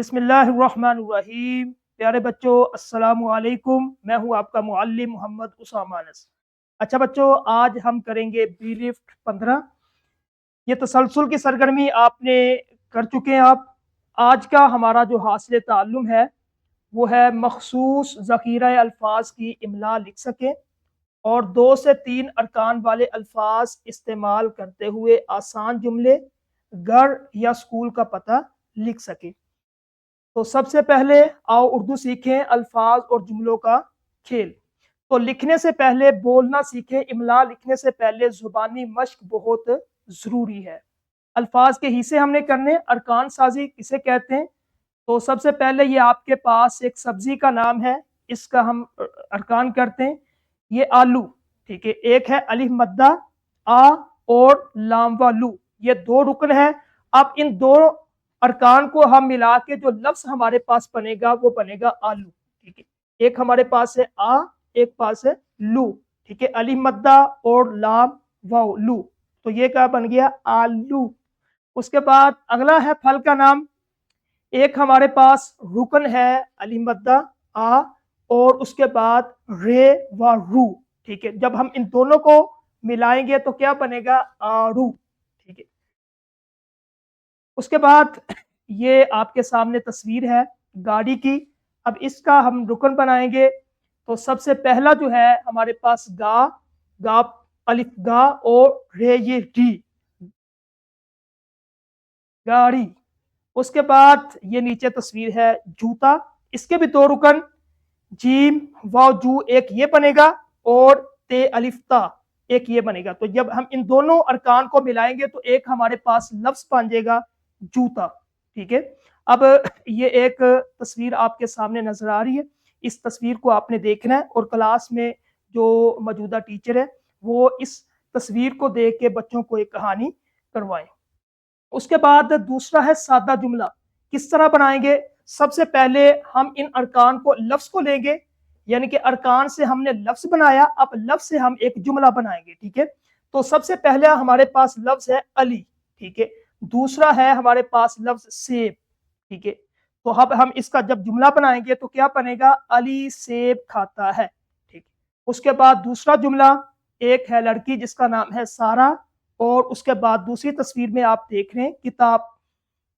बिस्मिल्लाहिर्रहमानिर्रहीम। प्यारे बच्चों, अस्सलामु अलैकुम। मैं हूं आपका मुअल्लिम मोहम्मद उसामा अनस। अच्छा बच्चों, आज हम करेंगे बी लिफ्ट 15। ये तसलसल की सरगर्मी आपने कर चुके हैं आप। आज का हमारा जो हासिल ताल्लुम है वो है मखसूस ज़ख़ीरा अल्फाज की इमला लिख सकें और 2 से 3 अरकान वाले अल्फाज इस्तेमाल करते हुए आसान जुमले, घर या स्कूल का पता लिख सकें। तो सबसे पहले आओ उर्दू सीखें, अल्फाज और जुमलों का खेल। तो लिखने से पहले बोलना सीखें। इमला लिखने से पहले जुबानी मश्क बहुत ज़रूरी है। अल्फाज के हिस्से हमने करने। अरकान साजी किसे कहते हैं? तो सबसे पहले ये आपके पास एक सब्जी का नाम है, इसका हम अरकान करते हैं। ये आलू, ठीक है। एक है अलिफ मद्दा आ और लाम व लू, ये 2 रुकन है। अब इन 2 अरकान को हम मिला के जो लफ्ज हमारे पास बनेगा वो बनेगा आलू, ठीक है। एक हमारे पास है आ, एक पास है लू, ठीक है। अलिफ मद्दा और लाम व लू, तो ये क्या बन गया? आलू। उसके बाद अगला है फल का नाम। एक हमारे पास रुकन है अलिफ मद्दा आ और उसके बाद रे व रू, ठीक है। जब हम इन दोनों को मिलाएंगे तो क्या बनेगा? आरू, ठीक है। उसके बाद ये आपके सामने तस्वीर है गाड़ी की। अब इसका हम रुकन बनाएंगे। तो सबसे पहला जो है हमारे पास गा, गा अलिफ गा और रे ये री, गाड़ी। उसके बाद ये नीचे तस्वीर है जूता, इसके भी 2 रुकन, जीम वाव जू, एक ये बनेगा और ते अलिफ्ता, एक ये बनेगा। तो जब हम इन दोनों अरकान को मिलाएंगे तो एक हमारे पास लफ्ज बन जाएगा जूता, ठीक है। अब ये एक तस्वीर आपके सामने नजर आ रही है। इस तस्वीर को आपने देखना है और क्लास में जो मौजूदा टीचर है वो इस तस्वीर को देख के बच्चों को एक कहानी करवाएं। उसके बाद दूसरा है सादा जुमला। किस तरह बनाएंगे? सबसे पहले हम इन अरकान को लफ्ज को लेंगे, यानी कि अरकान से हमने लफ्ज बनाया, अब लफ्ज से हम एक जुमला बनाएंगे, ठीक है। तो सबसे पहले हमारे पास लफ्ज है अली, ठीक है। दूसरा है हमारे पास लफ्ज सेब, ठीक है। तो अब हम इसका जब जुमला बनाएंगे तो क्या बनेगा? अली सेब खाता है, ठीक। उसके बाद दूसरा जुमला, एक है लड़की जिसका नाम है सारा और उसके बाद दूसरी तस्वीर में आप देख रहे हैं किताब,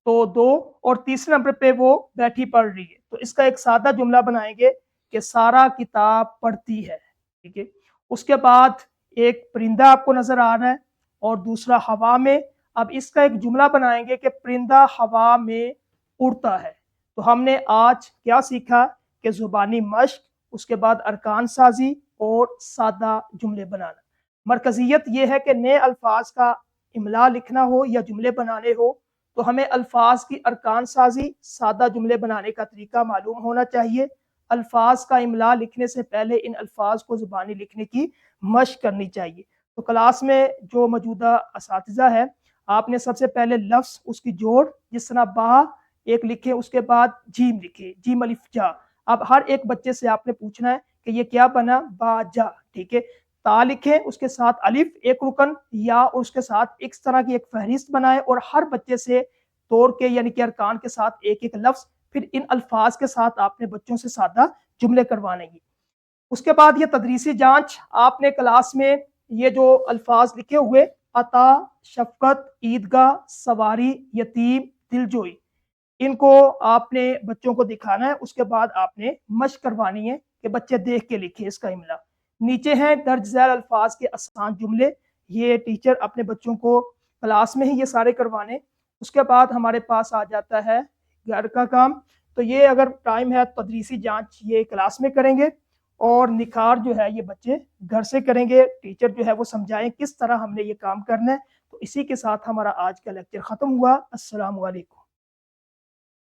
तो 2 और तीसरे नंबर पे वो बैठी पढ़ रही है। तो इसका एक सादा जुमला बनाएंगे कि सारा किताब पढ़ती है, ठीक है। उसके बाद एक परिंदा आपको नजर आ रहा है और दूसरा हवा में। अब इसका एक जुमला बनाएंगे कि परिंदा हवा में उड़ता है। तो हमने आज क्या सीखा कि जुबानी मश्क, उसके बाद अरकान साजी और सादा जुमले बनाना। मरकजियत यह है कि नए अल्फाज का इमला लिखना हो या जुमले बनाने हो तो हमें अल्फाज की अरकान साजी, सादा जुमले बनाने का तरीका मालूम होना चाहिए। अल्फाज का इमला लिखने से पहले इन अल्फाज को ज़ुबानी लिखने की मशक करनी चाहिए। तो क्लास में जो मौजूदा असातिज़ा है, आपने सबसे पहले लफ्ज़ उसकी जोड़, जिस तरह बा एक लिखे, उसके बाद जीम लिखे, जीम अलिफ जा। अब हर एक बच्चे से आपने पूछना है कि ये क्या बना? बा जा, ठीक है। ता लिखें, उसके साथ अलिफ एक रुकन, या और उसके साथ इस तरह की एक फहरिस्त बनाए और हर बच्चे से तोड़ के यानी कि अरकान के साथ एक एक लफ्ज, फिर इन अल्फाज के साथ आपने बच्चों से सादा जुमले करवाने हैं। उसके बाद ये तदरीसी जांच, आपने क्लास में ये जो अल्फाज लिखे हुए अता, शफकत, ईदगाह, सवारी, यतीम, दिलजोई, इनको आपने बच्चों को दिखाना है। उसके बाद आपने मशक करवानी है कि बच्चे देख के लिखे इसका इमला। नीचे हैं दर्ज झैल अल्फाज के आसान जुमले, ये टीचर अपने बच्चों को क्लास में ही ये सारे करवाने। उसके बाद हमारे पास आ जाता है घर का काम। तो ये अगर टाइम है तदरीसी जांच ये क्लास में करेंगे और निखार जो है ये बच्चे घर से करेंगे। टीचर जो है वो समझाएं किस तरह हमने ये काम करना है। तो इसी के साथ हमारा आज का लेक्चर ख़त्म हुआ। अस्सलामु अलैकुम।